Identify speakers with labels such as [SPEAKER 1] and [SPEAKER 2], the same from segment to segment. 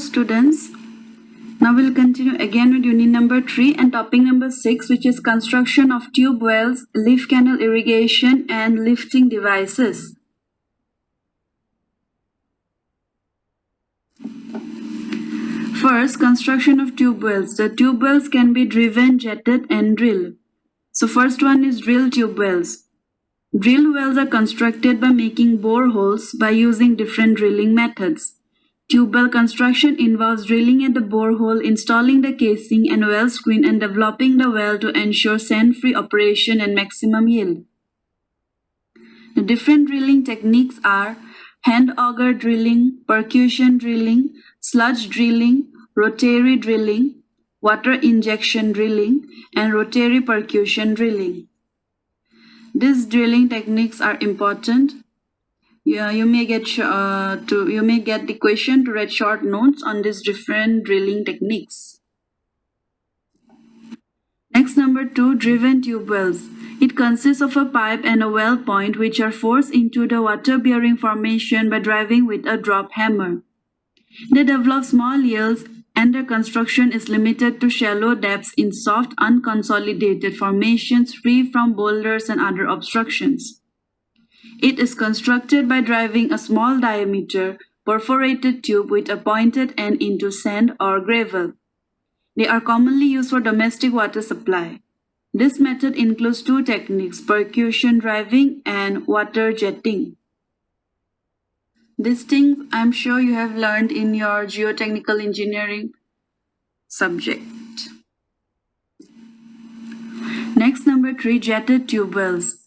[SPEAKER 1] students. Now we'll continue again with unit number 3 and topic number 6, which is construction of tube wells, leaf canal irrigation and lifting devices. First, construction of tube wells. The tube wells can be driven, jetted and drilled. So first one is drill tube wells. Drill wells are constructed by making boreholes by using different drilling methods. Tube well construction involves drilling at the borehole, installing the casing and well screen, and developing the well to ensure sand-free operation and maximum yield. The different drilling techniques are hand auger drilling, percussion drilling, sludge drilling, rotary drilling, water injection drilling, and rotary percussion drilling. These drilling techniques are important. You may get the question to write short notes on these different drilling techniques. Next, number 2, driven tube wells. It consists of a pipe and a well point which are forced into the water-bearing formation by driving with a drop hammer. They develop small yields, and their construction is limited to shallow depths in soft, unconsolidated formations free from boulders and other obstructions. It is constructed by driving a small diameter perforated tube with a pointed end into sand or gravel. They are commonly used for domestic water supply. This method includes 2 techniques, percussion driving and water jetting. These things I'm sure you have learned in your geotechnical engineering subject. Next, number 3, jetted tube wells.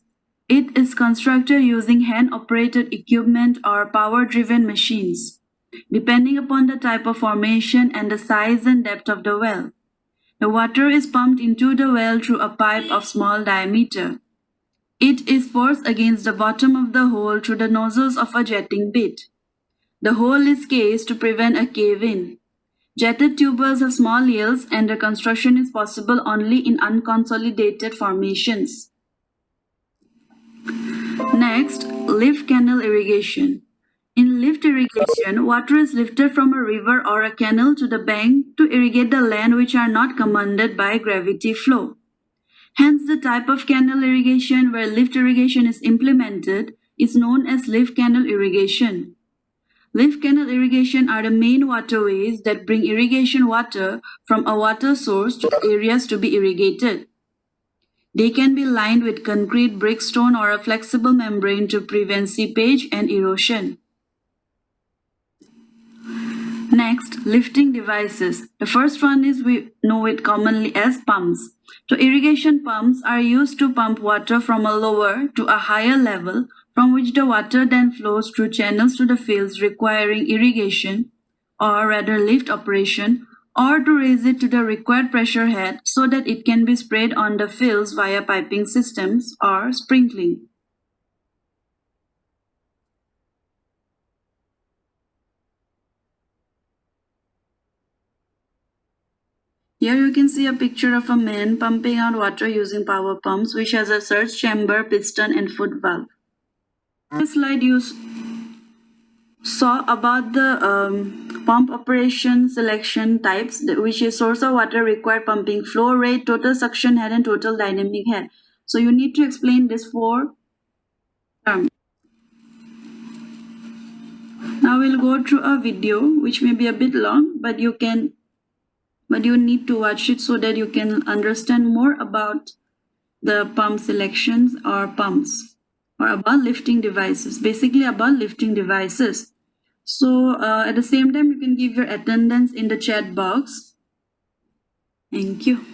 [SPEAKER 1] It is constructed using hand-operated equipment or power-driven machines, depending upon the type of formation and the size and depth of the well. The water is pumped into the well through a pipe of small diameter. It is forced against the bottom of the hole through the nozzles of a jetting bit. The hole is cased to prevent a cave-in. Jetted tube wells have small yields, and their construction is possible only in unconsolidated formations. Next, lift canal irrigation. In lift irrigation, water is lifted from a river or a canal to the bank to irrigate the land which are not commanded by gravity flow. Hence, the type of canal irrigation where lift irrigation is implemented is known as lift canal irrigation. Lift canal irrigation are the main waterways that bring irrigation water from a water source to the areas to be irrigated. They can be lined with concrete, brick, stone, or a flexible membrane to prevent seepage and erosion. Next, lifting devices. The first one is we know it commonly as pumps. So irrigation pumps are used to pump water from a lower to a higher level, from which the water then flows through channels to the fields requiring irrigation, or rather lift operation, or to raise it to the required pressure head so that it can be sprayed on the fields via piping systems or sprinkling. Here you can see a picture of a man pumping out water using power pumps, which has a surge chamber, piston and foot valve. In this slide you saw about the pump operation selection types, which is source of water, required pumping flow rate, total suction head and total dynamic head. So you need to explain this 4 terms. Now we'll go through a video which may be a bit long, but you need to watch it so that you can understand more about the pump selections or pumps, or about lifting devices, basically about lifting devices. So at the same time, you can give your attendance in the chat box. Thank you.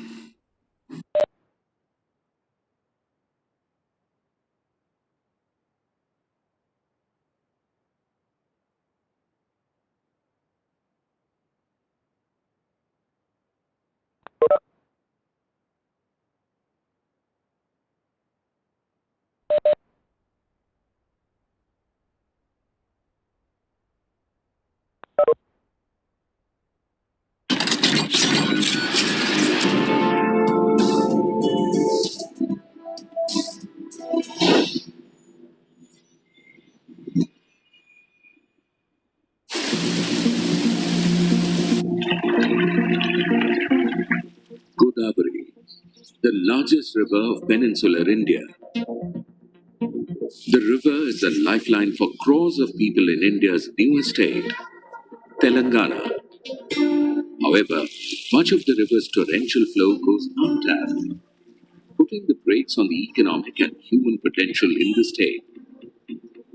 [SPEAKER 2] the largest river of peninsular India. The river is a lifeline for crores of people in India's newest state, Telangana. However, much of the river's torrential flow goes untapped, putting the brakes on the economic and human potential in the state.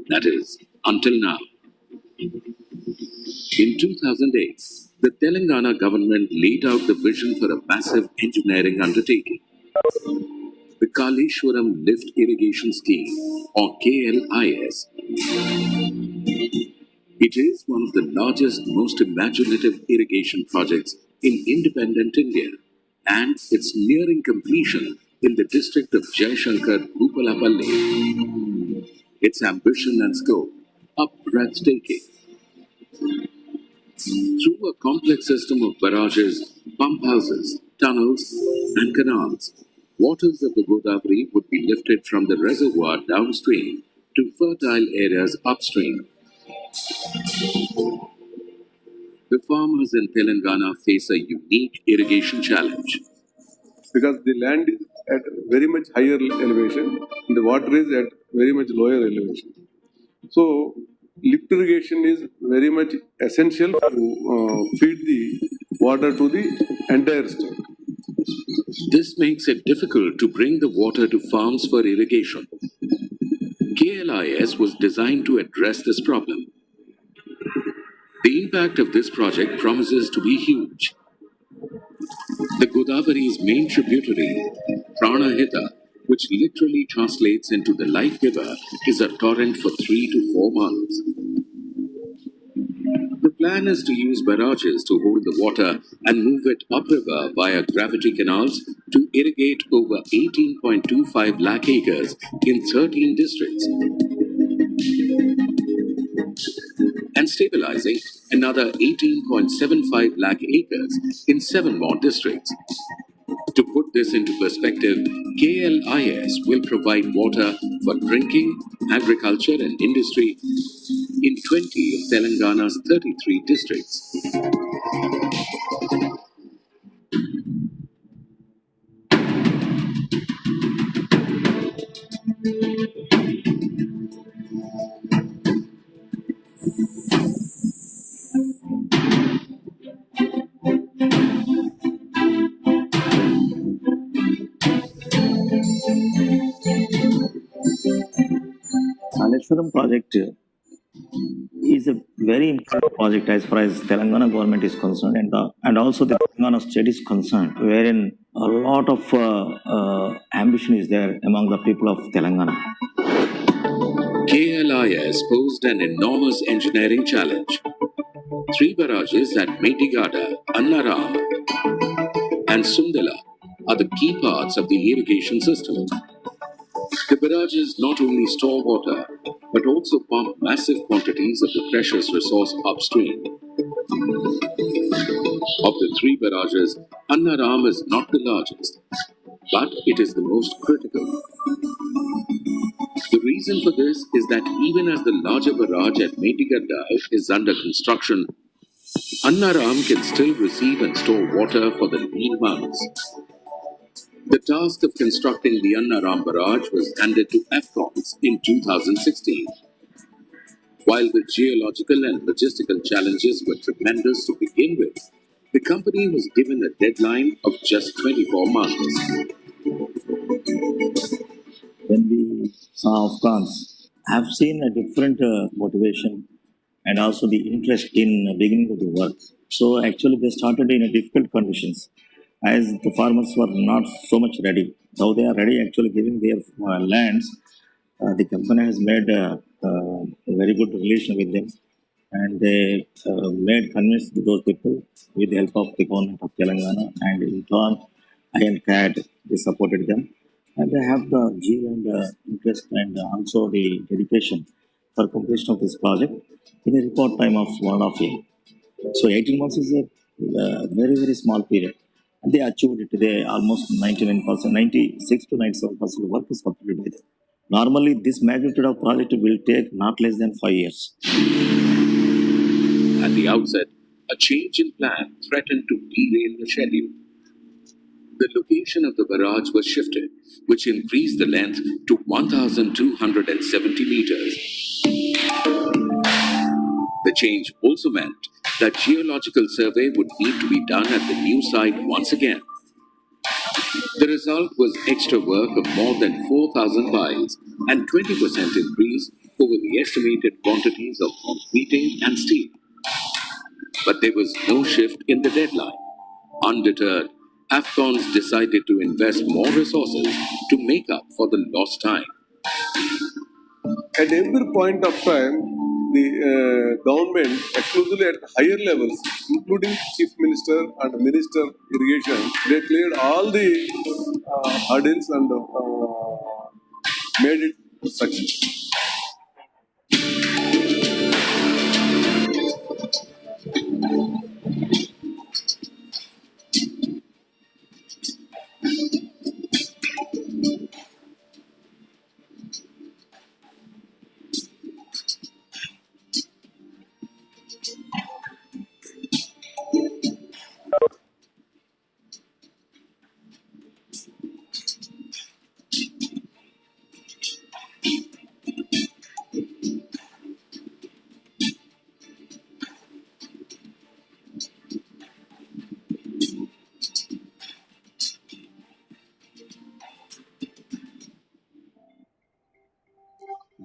[SPEAKER 2] That is, until now. In 2008, the Telangana government laid out the vision for a massive engineering undertaking. The Kaleshwaram Lift Irrigation Scheme, or KLIS. It is one of the largest, most imaginative irrigation projects in independent India, and it's nearing completion in the district of Jaishankar Bhupalapalli. Its ambition and scope are breathtaking. Through a complex system of barrages, pump houses, tunnels, and canals, waters of the Godavari would be lifted from the reservoir downstream to fertile areas upstream. The farmers in Telangana face a unique irrigation challenge.
[SPEAKER 3] Because the land is at very much higher elevation, and the water is at very much lower elevation. So, lift irrigation is very much essential to feed the water to the entire state.
[SPEAKER 2] This makes it difficult to bring the water to farms for irrigation. KLIS was designed to address this problem. The impact of this project promises to be huge. The Godavari's main tributary, Pranahita, which literally translates into the life giver, is a torrent for 3 to 4 months. The plan is to use barrages to hold the water and move it upriver via gravity canals to irrigate over 18.25 lakh acres in 13 districts, and stabilizing another 18.75 lakh acres in 7 more districts. To put this into perspective, KLIS will provide water for drinking, agriculture, and industry in 20 of Telangana's 33 districts.
[SPEAKER 4] Kaleshwaram project is a very important project as far as Telangana government is concerned, and also the Telangana state is concerned, wherein a lot of ambition is there among the people of Telangana.
[SPEAKER 2] KLIS posed an enormous engineering challenge. 3 barrages at Medigada, Annaram, and Sundela are the key parts of the irrigation system. The barrages not only store water, but also pump massive quantities of the precious resource upstream. Of the 3 barrages, Annaram is not the largest, but it is the most critical. The reason for this is that even as the larger barrage at Medigada is under construction, Annaram can still receive and store water for the lean months. The task of constructing the Annaram barrage was handed to AFCONS in 2016. While the geological and logistical challenges were tremendous to begin with, the company was given a deadline of just 24 months.
[SPEAKER 4] When we saw Afghans, I have seen a different motivation and also the interest in beginning of the work. So actually they started in a difficult conditions as the farmers were not so much ready. Now they are ready actually giving their lands. The company has made a very good relation with them, and they made convince those people with the help of the government of Telangana, and in turn I and CAD they supported them, and they have the zeal and interest and also the dedication for completion of this project in a record time of 1.5 years. So 18 months is a very small period. And they achieved it. They almost 99%, 96 to 97% work is completed by them. Normally, this magnitude of project will take not less than 5 years.
[SPEAKER 2] At the outset, a change in plan threatened to derail the schedule. The location of the barrage was shifted, which increased the length to 1,270 meters. The change also meant that geological survey would need to be done at the new site once again. The result was extra work of more than 4,000 piles and 20% increase over the estimated quantities of concrete and steel. But there was no shift in the deadline. Undeterred, Afghans decided to invest more resources to make up for the lost time.
[SPEAKER 3] At every point of time, the government, exclusively at higher levels, including Chief Minister and Minister Irrigation, they cleared all the hurdles and made it a success.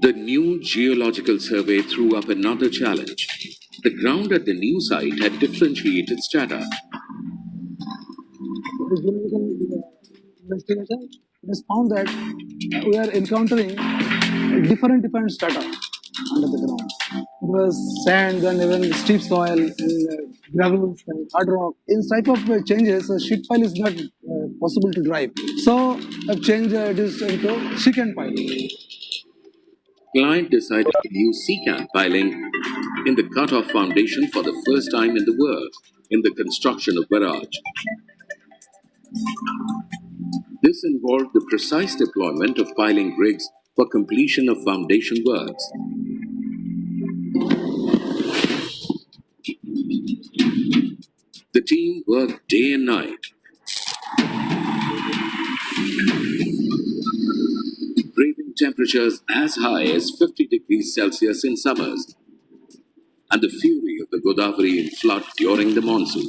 [SPEAKER 2] The new geological survey threw up another challenge. The ground at the new site had differentiated strata.
[SPEAKER 5] The geological investigation, it has found that we are encountering different strata under the ground. It was sand, then even steep soil, and gravels and hard rock. In type of changes, a sheet pile is not possible to drive. So I've changed this into secant pile.
[SPEAKER 2] Client decided to use secant piling in the cut-off foundation for the first time in the world in the construction of barrage. This involved the precise deployment of piling rigs for completion of foundation works. The team worked day and night, braving temperatures as high as 50 degrees Celsius in summers and the fury of the Godavari in flood during the monsoon.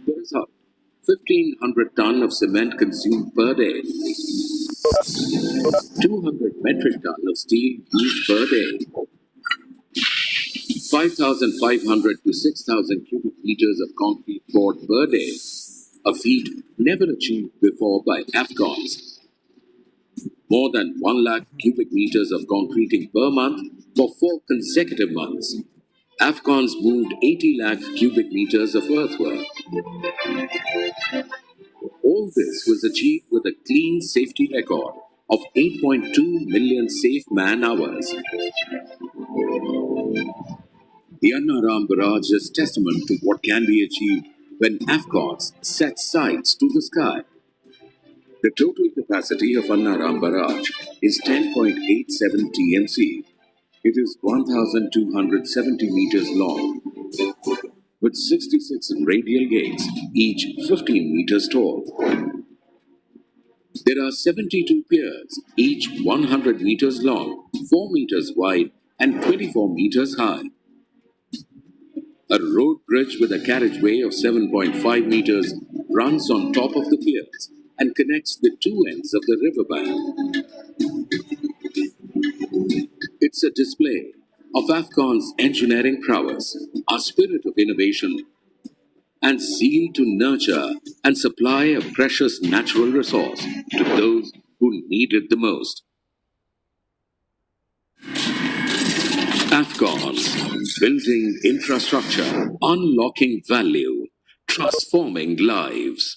[SPEAKER 2] The result, 1,500 tons of cement consumed per day, 200 metric tons of steel used per day, 5,500 to 6,000 cubic meters of concrete poured per day, a feat never achieved before by Afghans. More than 1 lakh cubic meters of concreting per month for 4 consecutive months. Afghans moved 80 lakh cubic meters of earthwork. All this was achieved with a clean safety record of 8.2 million safe man-hours. The Annaram barrage is testament to what can be achieved when Afghans set sights to the sky. The total capacity of Annaram barrage is 10.87 TMC. It is 1,270 meters long, with 66 radial gates, each 15 meters tall. There are 72 piers, each 100 meters long, 4 meters wide, and 24 meters high. A road bridge with a carriageway of 7.5 meters runs on top of the piers and connects the two ends of the riverbank. It's a display of Afghans' engineering prowess, a spirit of innovation, and zeal to nurture and supply a precious natural resource to those who need it the most. Afghans, building infrastructure, unlocking value, transforming lives.